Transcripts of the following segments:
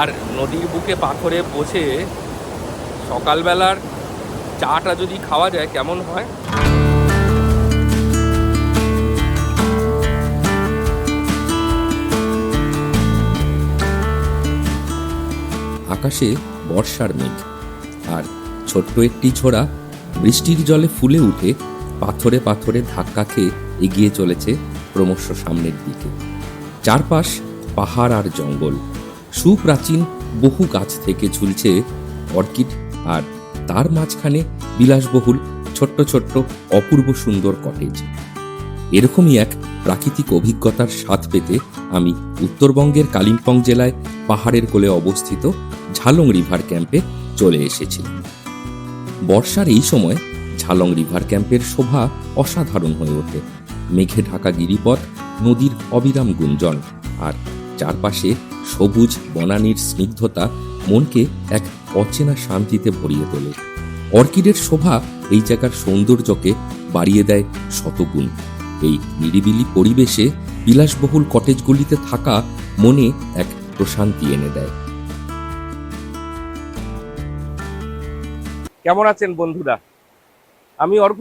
আর নদীর বুকে পাথরে বসে সকালবেলার চাটা যদি খাওয়া যায় কেমন হয়। আকাশে বর্ষার মেঘ, আর ছোট্ট একটি ছোড়া বৃষ্টির জলে ফুলে উঠে পাথরে পাথরে ধাক্কা খেয়ে এগিয়ে চলেছে ক্রমশ সামনের দিকে। চারপাশ পাহাড় আর জঙ্গল, সুপ্রাচীন বহু গাছ থেকে ঝুলছে অর্কিড, আর তার মাঝখানে বিলাসবহুল ছোট্ট ছোট্ট অপূর্ব সুন্দর কটেজ। এরকমই এক প্রাকৃতিক অভিজ্ঞতার স্বাদ পেতে আমি উত্তরবঙ্গের কালিম্পং জেলায় পাহাড়ের কোলে অবস্থিত ঝালং রিভার ক্যাম্পে চলে এসেছিলাম। বর্ষার এই সময় ঝালং রিভার ক্যাম্পের শোভা অসাধারণ হয়ে ওঠে। মেঘে ঢাকা গিরিপথ, নদীর অবিরাম গুঞ্জন, আর চারপাশে সবুজ বনানীর স্নিগ্ধতা মনকে এক অচেনা শান্তিতে ভরিয়ে তোলে। অর্কিডের শোভা এই জায়গার সৌন্দর্যকে বাড়িয়ে দেয় শতগুণ। এই নিরিবিলি পরিবেশে বিলাসবহুল কটেজগুলিতে থাকা মনে এক প্রশান্তি এনে দেয়। কেমন আছেন বন্ধুরা? আমি অর্ঘ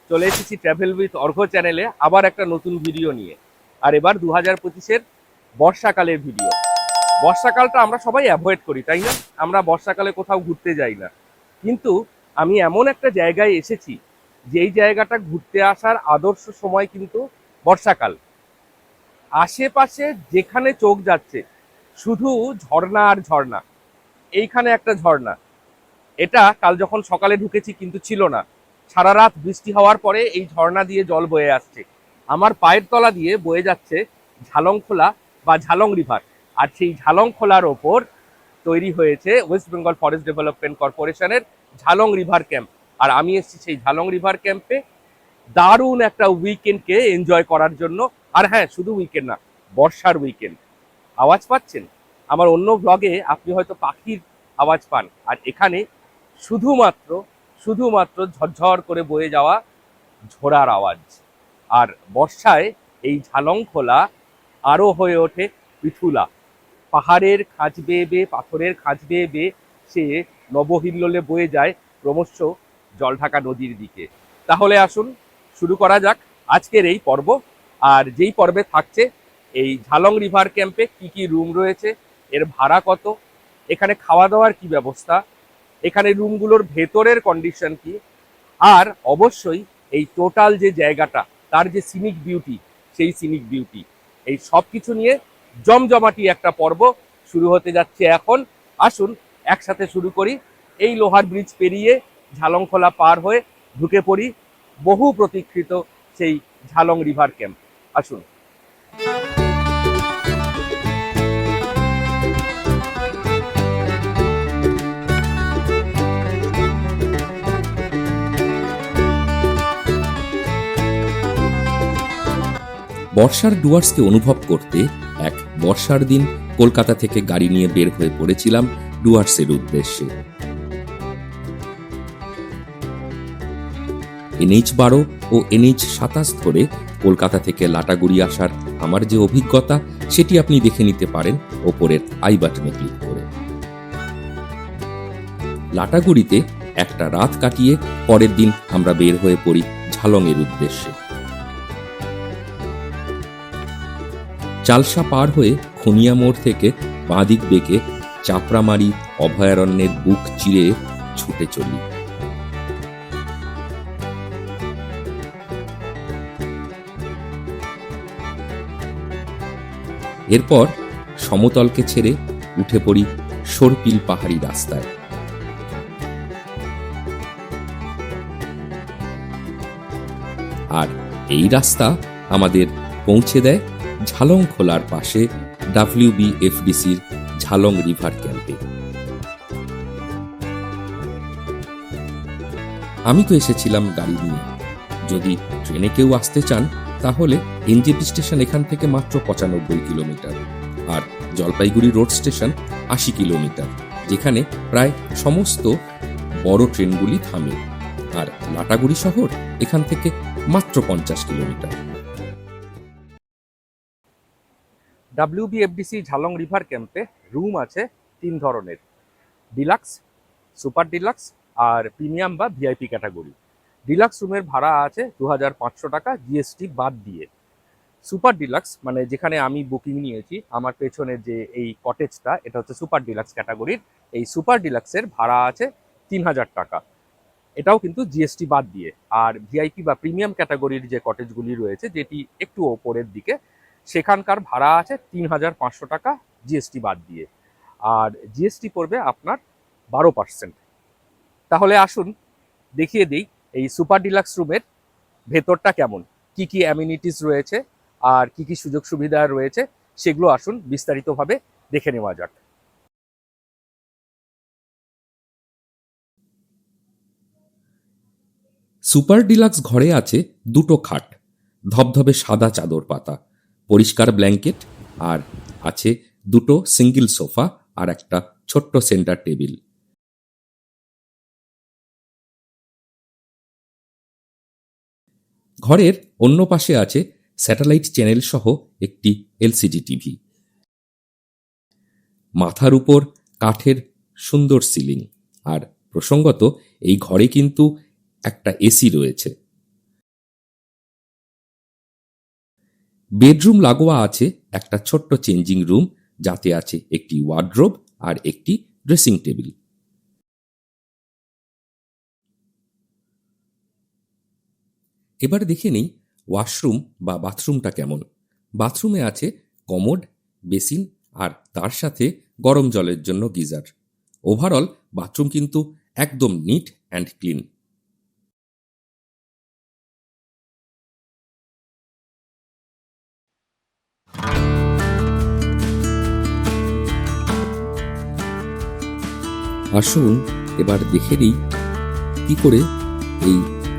চলে এসেছি ট্রাভেল উইথ অর্ঘ চ্যানেলে আবার একটা নতুন ভিডিও নিয়ে। আর এবার 2025-এর বর্ষাকালের ভিডিও। বর্ষাকালটা আমরা সবাই অ্যাভয়েড করি, তাই না? আমরা বর্ষাকালে কোথাও ঘুরতে যাই না, কিন্তু আমি এমন একটা জায়গায় এসেছি যেই জায়গাটা ঘুরতে আসার আদর্শ সময় কিন্তু বর্ষাকাল। আশেপাশে যেখানে চোখ যাচ্ছে শুধু ঝর্ণা আর ঝর্ণা। এইখানে একটা ঝর্ণা, এটা কাল যখন সকালে ঢুকেছি কিন্তু ছিল না। সারা রাত বৃষ্টি হওয়ার পরে এই ঝর্ণা দিয়ে জল বয়ে আসছে। আমার পায়ের তলা দিয়ে বয়ে যাচ্ছে ঝালংখোলা বা ঝালং রিভার। আর সেই ঝালংখোলার ওপর তৈরি হয়েছে ওয়েস্ট বেঙ্গল ফরেস্ট ডেভেলপমেন্ট কর্পোরেশনের ঝালং রিভার ক্যাম্প। আর আমি এসেছি সেই ঝালং রিভার ক্যাম্পে দারুণ একটা উইকেন্ডকে এনজয় করার জন্য। আর হ্যাঁ, শুধু উইকেন্ড না, বর্ষার উইকেন্ড। আওয়াজ পাচ্ছেন? আমার অন্য ব্লগে আপনি হয়তো পাখির আওয়াজ পান, আর এখানে শুধুমাত্র ঝরঝর করে বয়ে যাওয়া ঝোড়ার আওয়াজ। আর বর্ষায় এই ঝালংখোলা আরও হয়ে ওঠে পৃথুলা। পাহাড়ের খাঁজ বেয়ে বেয়ে, পাথরের খাঁজ বেয়ে বেয়ে সে নবহিল্লোলে বয়ে যায় ক্রমশ জলঢাকা নদীর দিকে। তাহলে আসুন শুরু করা যাক আজকের এই পর্ব। আর যেই পর্বে থাকছে এই ঝালং রিভার ক্যাম্পে কি কি রুম রয়েছে, এর ভাড়া কত, এখানে খাওয়া দাওয়ার কি ব্যবস্থা, এখানে রুমগুলোর ভেতরের কন্ডিশন কি, আর অবশ্যই এই টোটাল যে জায়গাটা তার যে সিনিক বিউটি, সেই সিনিক বিউটি, এই সব কিছু নিয়ে জমজমাটি একটা পর্ব শুরু হতে যাচ্ছে এখন। আসুন একসাথে শুরু করি। এই লোহার ব্রিজ পেরিয়ে ঝালংখোলা পার হয়ে ঢুকে পড়ি বহু প্রতীক্ষিত সেই ঝালং রিভার ক্যাম্প। আসুন। বর্ষার ডুয়ার্সকে অনুভব করতে এক বর্ষার দিন কলকাতা থেকে গাড়ি নিয়ে বের হয়ে পড়েছিলাম ডুয়ার্সের উদ্দেশ্যে। NH-12 ও NH-27 ধরে কলকাতা থেকে লাটাগুড়ি আসার আমার যে অভিজ্ঞতা, সেটি আপনি দেখে নিতে পারেন ওপরের আই বাটনে ক্লিক করে। লাটাগুড়িতে একটা রাত কাটিয়ে পরের দিন আমরা বের হয়ে পড়ি ঝালংয়ের উদ্দেশ্যে। চালসা পার হয়ে খনিয়া মোড় থেকে বাঁদিক বেঁকে চাপড়ামারি অভয়ারণ্যের বুক চিরে ছুটে চলি। এরপর সমতলকে ছেড়ে উঠে পড়ি সরপিল পাহাড়ি রাস্তায়। আর এই রাস্তা আমাদের পৌঁছে দেয় ঝালংখোলার পাশে WBFDCর ঝালং রিভার ক্যাম্পে। আমি তো এসেছিলাম গাড়ি নিয়ে। যদি ট্রেনে কেউ আসতে চান তাহলে NJP স্টেশন এখান থেকে মাত্র 95 কিলোমিটার, আর জলপাইগুড়ি রোড স্টেশন 80 কিলোমিটার, যেখানে প্রায় সমস্ত বড় ট্রেনগুলি থামে। আর লাটাগুড়ি শহর এখান থেকে মাত্র 50 কিলোমিটার। WBFDC ঝালং রিভার ক্যাম্পে রুম আছে 3 ধরনের: ডিলাক্স, সুপার ডিলাক্স আর প্রিমিয়াম বা ভিআইপি ক্যাটাগরি। ডিলাক্স রুমের ভাড়া আছে 2500 টাকা জিএসটি বাদ দিয়ে। সুপার ডিলাক্স মানে যেখানে আমি বুকিং নিয়েছি, আমার পেছনে যে এই কটেজটা, এটা হচ্ছে সুপার ডিলাক্স ক্যাটাগরির। এই সুপার ডিলাক্সের ভাড়া আছে 3000 টাকা, এটাও কিন্তু জিএসটি বাদ দিয়ে। আর ভিআইপি বা প্রিমিয়াম ক্যাটাগরির যে কটেজগুলি রয়েছে, যেটি একটু ওপরের দিকে, সেখানকার ভাড়া আছে 3500 টাকা জিএসটি বাদ দিয়ে। আর জিএসটি পড়বে আপনার 12%। তাহলে আসুন দেখিয়ে দিই এই সুপার ডিলাক্স রুমের ভেতরটা কেমন, কি কি অ্যামিনিটিস রয়েছে আর কি কি সুযোগ সুবিধা রয়েছে, সেগুলো আসুন বিস্তারিতভাবে দেখে নেওয়া যাক। সুপার ডিলাক্স ঘরে আছে দুটো খাট, ধবধবে সাদা চাদর পাতা, পরিষ্কার ব্ল্যাঙ্কেট, আর আছে দুটো সিঙ্গেল সোফা আর একটা ছোট্ট সেন্টার টেবিল। ঘরের অন্য পাশে আছে স্যাটেলাইট চ্যানেল সহ একটি এলসিডি টিভি। মাথার উপর কাঠের সুন্দর সিলিং, আর প্রসঙ্গত এই ঘরে কিন্তু একটা এসি রয়েছে। বেডরুম লাগোয়া আছে একটা ছোট্ট চেঞ্জিং রুম, যাতে আছে একটি ওয়ার্ডরোব আর একটি ড্রেসিং টেবিল। এবার দেখে নেই ওয়াশরুম বা বাথরুমটা কেমন। বাথরুমে আছে কমোড, বেসিন আর তার সাথে গরম জলের জন্য গিজার। ওভারঅল বাথরুম কিন্তু একদম নিট অ্যান্ড ক্লিন। আসুন এবার দেখে নিই কি করে এই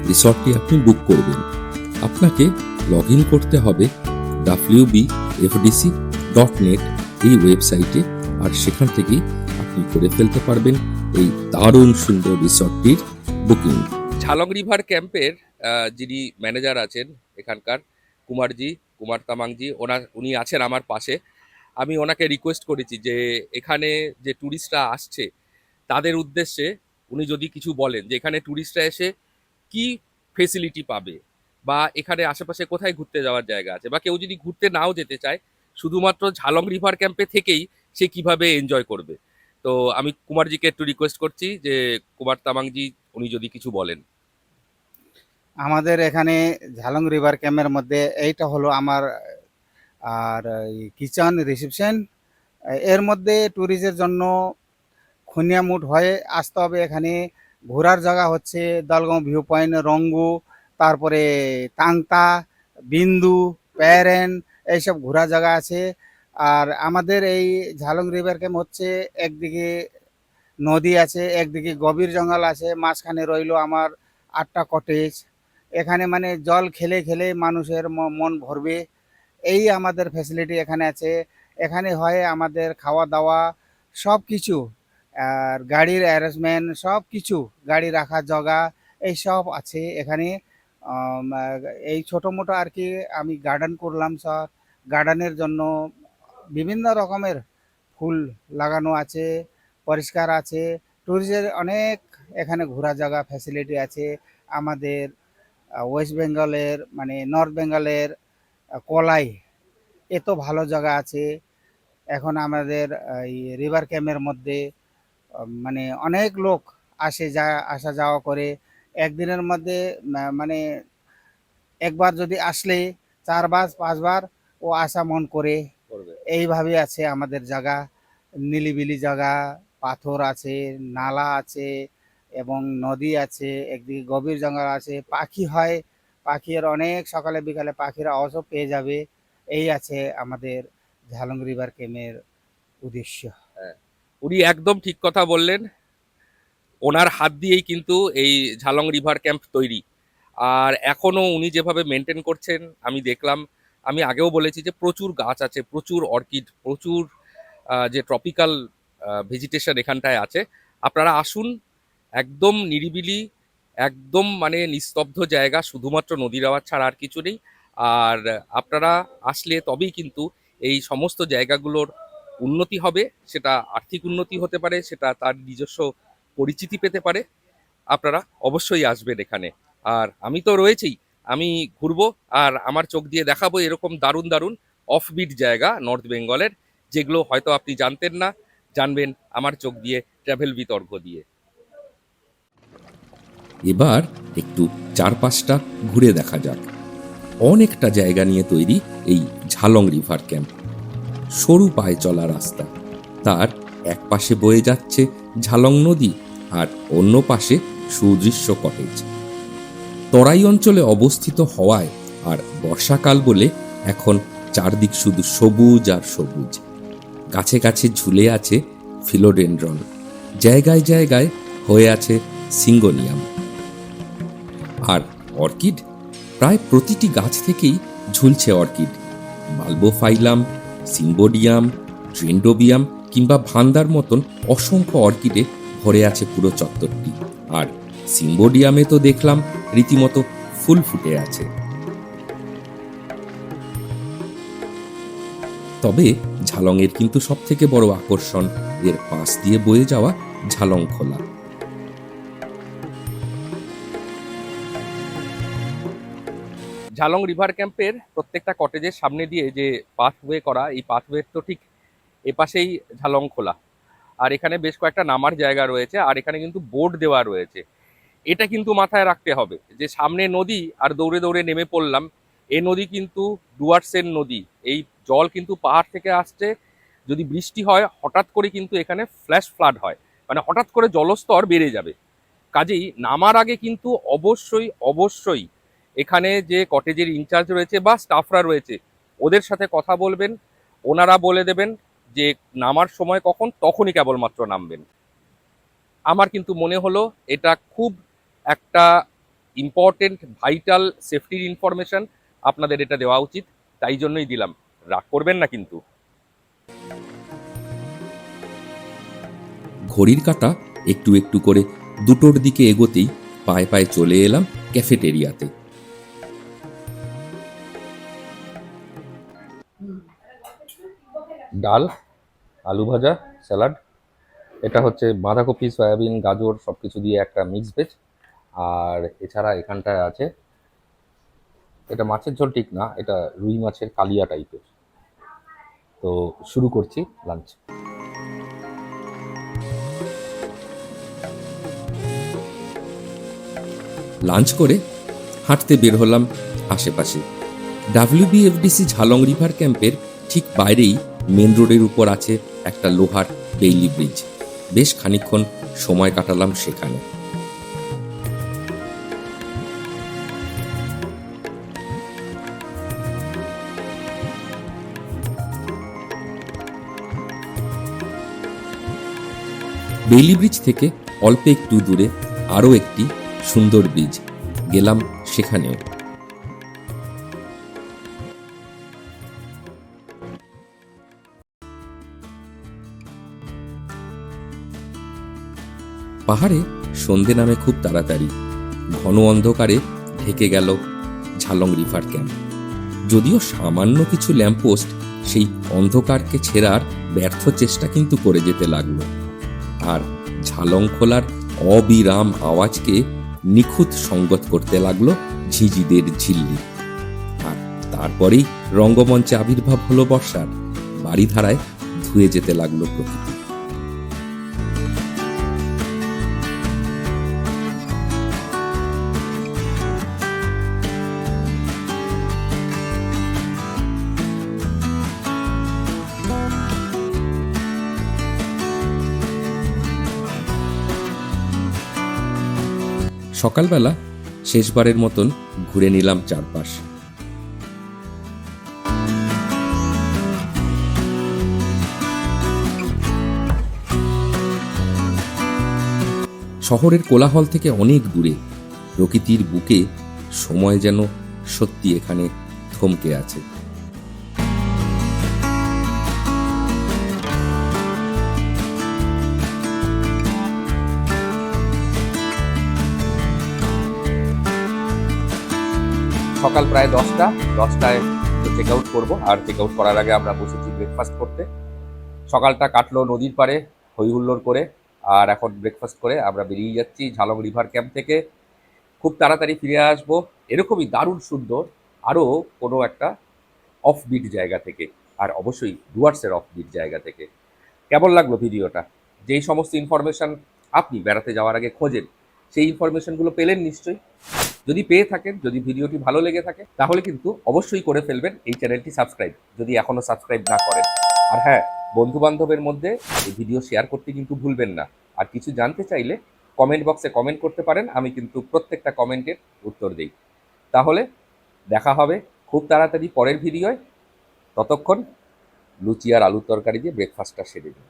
রিসর্টটি আপনি বুক করবেন। আপনাকে লগ ইন করতে হবে wbfdc.net এই ওয়েবসাইটে, আর সেখান থেকেই আপনি করে ফেলতে পারবেন এই দারুণ সুন্দর রিসর্টটির বুকিং। ঝালং রিভার ক্যাম্পের যিনি ম্যানেজার আছেন এখানকার, কুমার তামাংজি, উনি আছেন আমার পাশে। আমি ওনাকে রিকোয়েস্ট করেছি যে এখানে যে ট্যুরিস্টরা আসছে তাদের উদ্দেশ্যে উনি যদি কিছু বলেন, যে এখানে ট্যুরিস্টরা এসে কি ফেসিলিটি পাবে, বা এখানে আশেপাশে কোথায় ঘুরতে যাওয়ার জায়গা আছে, বা কেউ যদি ঘুরতে নাও যেতে চায়, শুধুমাত্র ঝালং রিভার ক্যাম্পে থেকেই সে কিভাবে এনজয় করবে। তো আমি কুমারজিকে একটু রিকোয়েস্ট করছি যে কুমার তামাংজি উনি যদি কিছু বলেন। আমাদের এখানে ঝালং রিভার ক্যাম্পের মধ্যে এইটা হলো আমার আর কিচেন রিসেপশন। এর মধ্যে ট্যুরিস্টের জন্য খুনিয়ামুড হয়ে আসতে হবে। এখানে ঘোরার জায়গা হচ্ছে দলগাঁও ভিউ পয়েন্ট, রঙ্গু, তারপরে তাংতা, বিন্দু, প্যারেন, এইসব ঘোরার জায়গা আছে। আর আমাদের এই ঝালং রিভার ক্যাম্প হচ্ছে একদিকে নদী আছে, একদিকে গভীর জঙ্গল আছে, মাঝখানে রইলো আমার 8টা কটেজ। এখানে মানে জল খেলে খেলে মানুষের মন ভরবে, এই আমাদের ফ্যাসিলিটি এখানে আছে। এখানে হয় আমাদের খাওয়া দাওয়া সব কিছু, আর গাড়ির অ্যারেঞ্জমেন্ট সব কিছু, গাড়ি রাখার জায়গা এই সব আছে এখানে। এই ছোটো মোটো আর কি আমি গার্ডেন করলাম স্যার। গার্ডেনের জন্য বিভিন্ন রকমের ফুল লাগানো আছে, পরিষ্কার আছে। ট্যুরিস্টের অনেক এখানে ঘোরা জায়গা ফ্যাসিলিটি আছে। আমাদের ওয়েস্ট বেঙ্গলের মানে নর্থ বেঙ্গলের কলাই এত ভালো জায়গা আছে। এখন আমাদের এই রিভার ক্যাম্পের মধ্যে মানে অনেক লোক আসা যাওয়া করে। একদিনের মধ্যে মানে একবার যদি আসলে 4 বার 5 বার ও আসা মন করে। করবে। এইভাবে আছে আমাদের জায়গা, নিলিবিলি জায়গা, পাথর আছে, নালা আছে এবং নদী আছে, একদিকে গভীর জঙ্গল আছে, পাখি হয়, পাখির অনেক সকালে বিকালে পাখির আওয়াজও পেয়ে যাবে। এই আছে আমাদের ঝালং রিভার ক্যাম্পের উদ্দেশ্য। হ্যাঁ, উনি একদম ঠিক কথা বললেন। ওনার হাত দিয়েই কিন্তু এই ঝালং রিভার ক্যাম্প তৈরি। আর এখনো উনি যেভাবে মেনটেন করছেন আমি দেখলাম। আমি আগেও বলেছি যে প্রচুর গাছ আছে, প্রচুর অর্কিড, প্রচুর যে ট্রপিক্যাল ভেজিটেশন এখানটায় আছে। আপনারা আসুন, একদম নিরিবিলি, একদম মানে নিস্তব্ধ জায়গা, শুধুমাত্র নদীর আওয়াজ ছাড়া আর কিছু নেই। আর আপনারা আসলে তবেই কিন্তু এই সমস্ত জায়গাগুলোর উন্নতি হবে, সেটা আর্থিক উন্নতি হতে পারে, সেটা তার নিজস্ব পরিচিতি পেতে পারে। আপনারা অবশ্যই আসবেন এখানে। আর আমি তো রয়েছেই, আমি ঘুরবো আর আমার চোখ দিয়ে দেখাবো এরকম দারুণ দারুণ অফবিট জায়গা নর্থ বেঙ্গলের, যেগুলো হয়তো আপনি জানতেন না, জানবেন আমার চোখ দিয়ে, ট্রাভেল উইথ অর্ঘ্য দিয়ে। এবার একটু চারপাশটা ঘুরে দেখা যাক। অনেকটা জায়গা নিয়ে তৈরি এই ঝালং রিভার ক্যাম্প। সরু পায়ে চলা রাস্তা, তার এক পাশে বয়ে যাচ্ছে ঝালং নদী আর অন্য পাশে সুদৃশ্য কটেজ। তরাই অঞ্চলে অবস্থিত হওয়ায় আর বর্ষাকাল বলে এখন চারদিক শুধু সবুজ আর সবুজ। গাছে গাছে ঝুলে আছে ফিলোডেন্ড্রন, জায়গায় জায়গায় হয়ে আছে সিঙ্গোনিয়াম। আর অর্কিড, প্রায় প্রতিটি গাছ থেকেই ঝুলছে অর্কিড। বালবোফাইলাম, সিম্বোডিয়াম, ট্রেন্ডোবিয়াম কিংবা ভান্দার মতন অসংখ্য অর্কিডে ভরে আছে পুরো চত্বরটি। আর সিম্বোডিয়ামে তো দেখলাম রীতিমতো ফুল ফুটে আছে। তবে ঝালংয়ের কিন্তু সব থেকে বড় আকর্ষণ এর পাশ দিয়ে বয়ে যাওয়া ঝালং খোলা। ঝালং রিভার ক্যাম্পের প্রত্যেকটা কটেজের সামনে দিয়ে যে পাথওয়ে করা, এই পাথওয়ে তো ঠিক এপাশেই ঝালং খোলা। আর এখানে বেশ কয়েকটা নামার জায়গা রয়েছে, আর এখানে কিন্তু বোর্ড দেওয়া রয়েছে। এটা কিন্তু মাথায় রাখতে হবে যে সামনে নদী আর দৌড়ে দৌড়ে নেমে পড়লাম, এই নদী কিন্তু ডুয়ার্সের নদী। এই জল কিন্তু পাহাড় থেকে আসছে। যদি বৃষ্টি হয় হঠাৎ করে কিন্তু এখানে ফ্ল্যাশ ফ্লাড হয়, মানে হঠাৎ করে জলস্তর বেড়ে যাবে। কাজেই নামার আগে কিন্তু অবশ্যই অবশ্যই এখানে যে কটেজের ইনচার্জ রয়েছে বা স্টাফরা রয়েছে ওদের সাথে কথা বলবেন। ওনারা বলে দেবেন যে নামার সময় কখন, তখনই কেবলমাত্র নামবেন। আমার কিন্তু মনে হলো এটা খুব একটা ইম্পর্টেন্ট ভাইটাল সেফটির ইনফরমেশন, আপনাদের এটা দেওয়া উচিত, তাই জন্যই দিলাম। রাগ করবেন না কিন্তু। ঘড়ির কাঁটা একটু একটু করে দুটোর দিকে এগোতেই পায়ে পায়ে চলে এলাম ক্যাফেটেরিয়াতে। ডাল, আলু ভাজা, স্যালাড, এটা হচ্ছে বাঁধাকপি, সয়াবিন, গাজর সব কিছু দিয়ে একটা মিক্স ভেজ। আর এছাড়া এখানটায় আছে, এটা মাছের ঝোল ঠিক না, এটা রুই মাছের কালিয়া টাইপের। তো শুরু করছি লাঞ্চ। লাঞ্চ করে হাঁটতে বের হলাম আশেপাশে। ডাব্লিউবিএফডিসি ঝালং রিভার ক্যাম্পের ঠিক বাইরেই মেন রোডের উপর আছে একটা লোহার বেইলি ব্রিজ। বেশ খানিকক্ষণ সময় কাটালাম সেখানে। বেইলি ব্রিজ থেকে অল্প একটু দূরে আরও একটি সুন্দর ব্রিজ, গেলাম সেখানেও। পাহাড়ে সন্ধে নামে খুব তাড়াতাড়ি। ঘন অন্ধকারে ঢেকে গেল ঝালং রিভার ক্যাম্প। যদিও সামান্য কিছু ল্যাম্পপোস্ট সেই অন্ধকারকে ছেঁড়ার ব্যর্থ চেষ্টা কিন্তু করে যেতে লাগলো। আর ঝালং খোলার অবিরাম আওয়াজকে নিখুঁত সঙ্গত করতে লাগলো ঝিঁঝিদের ঝিল্লি। আর তারপরেই রঙ্গমঞ্চে আবির্ভাব হলো বর্ষার। বাড়িধারায় ধুয়ে যেতে লাগলো প্রকৃতি। সকালবেলা শেষবারের মতন ঘুরে নিলাম চারপাশ। শহরের কোলাহল থেকে অনেক দূরে প্রকৃতির বুকে সময় যেন সত্যি এখানে থমকে আছে। সকাল প্রায় 10টায় তো চেক আউট করবো, আর চেক আউট করার আগে আমরা বসেছি ব্রেকফাস্ট করতে। সকালটা কাটলো নদীর পাড়ে হই হুল্লোড় করে, আর এখন ব্রেকফাস্ট করে আমরা বেরিয়ে যাচ্ছি ঝালং রিভার ক্যাম্প থেকে। খুব তাড়াতাড়ি ফিরে আসবো এরকমই দারুণ সুন্দর আরও কোনো একটা অফবিট জায়গা থেকে, আর অবশ্যই ডুয়ার্সের অফবিট জায়গা থেকে। কেমন লাগলো ভিডিওটা? যেই সমস্ত ইনফরমেশন আপনি বেড়াতে যাওয়ার আগে খোঁজেন, সেই ইনফরমেশনগুলো পেলেন নিশ্চয়ই। যদি পেয়ে থাকেন, যদি ভিডিওটি ভালো লেগে থাকে, তাহলে কিন্তু অবশ্যই করে ফেলবেন এই চ্যানেলটি সাবস্ক্রাইব, যদি এখনও সাবস্ক্রাইব না করেন। আর হ্যাঁ, বন্ধু বান্ধবের মধ্যে এই ভিডিও শেয়ার করতে কিন্তু ভুলবেন না। আর কিছু জানতে চাইলে কমেন্ট বক্সে কমেন্ট করতে পারেন, আমি কিন্তু প্রত্যেকটা কমেন্টের উত্তর দিই। তাহলে দেখা হবে খুব তাড়াতাড়ি পরের ভিডিওয়। ততক্ষণ লুচি আর আলুর তরকারি দিয়ে ব্রেকফাস্টটা সেরে নিন।